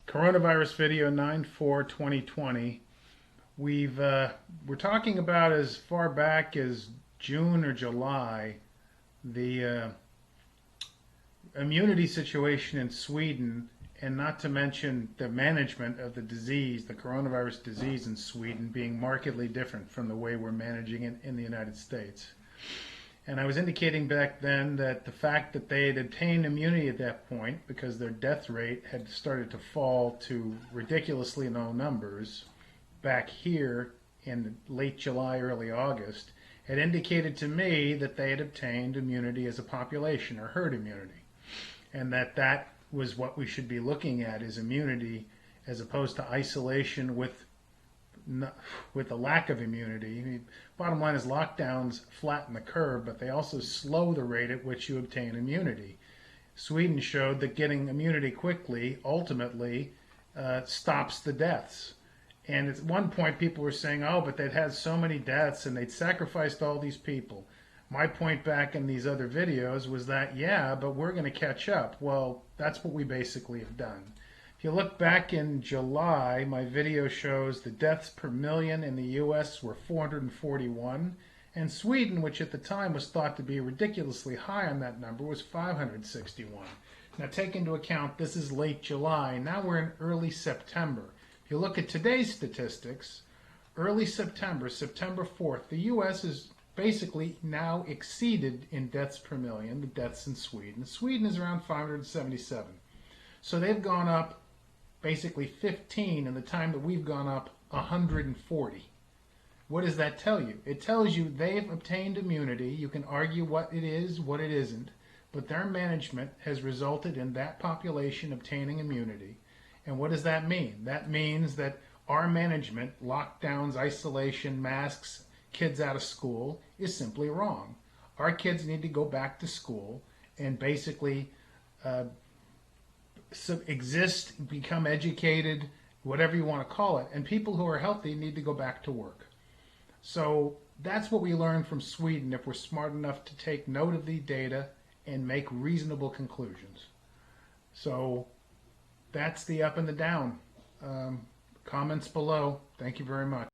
Coronavirus video 9/4/2020. We're talking about as far back as June or July the immunity situation in Sweden, and not to mention the management of the disease, the coronavirus disease in Sweden, being markedly different from the way we're managing it in the United States. And I was indicating back then that the fact that they had obtained immunity at that point, because their death rate had started to fall to ridiculously low numbers back here in late July, early August, had indicated to me that they had obtained immunity as a population, or herd immunity. And that was what we should be looking at, is immunity as opposed to isolation with a lack of immunity. I mean, bottom line is lockdowns flatten the curve, but they also slow the rate at which you obtain immunity. Sweden showed that getting immunity quickly ultimately stops the deaths. And at one point people were saying, oh, but they'd had so many deaths and they'd sacrificed all these people. My point back in these other videos was that, yeah, but we're going to catch up. Well, that's what we basically have done. If you look back in July, my video shows the deaths per million in the US were 441, and Sweden, which at the time was thought to be ridiculously high on that number, was 561. Now take into account this is late July, now we're in early September. If you look at today's statistics, early September, September 4th, the US is basically now exceeded in deaths per million the deaths in Sweden. Sweden is around 577. So they've gone up basically 15 in the time that we've gone up 140. What does that tell you? It tells you they've obtained immunity. You can argue what it is, what it isn't, but their management has resulted in that population obtaining immunity. And what does that mean? That means that our management, lockdowns, isolation, masks, kids out of school, is simply wrong. Our kids need to go back to school and basically exist, become educated, whatever you want to call it, and people who are healthy need to go back to work. So that's what we learned from Sweden, if we're smart enough to take note of the data and make reasonable conclusions. So that's the up and the down. Comments below. Thank you very much.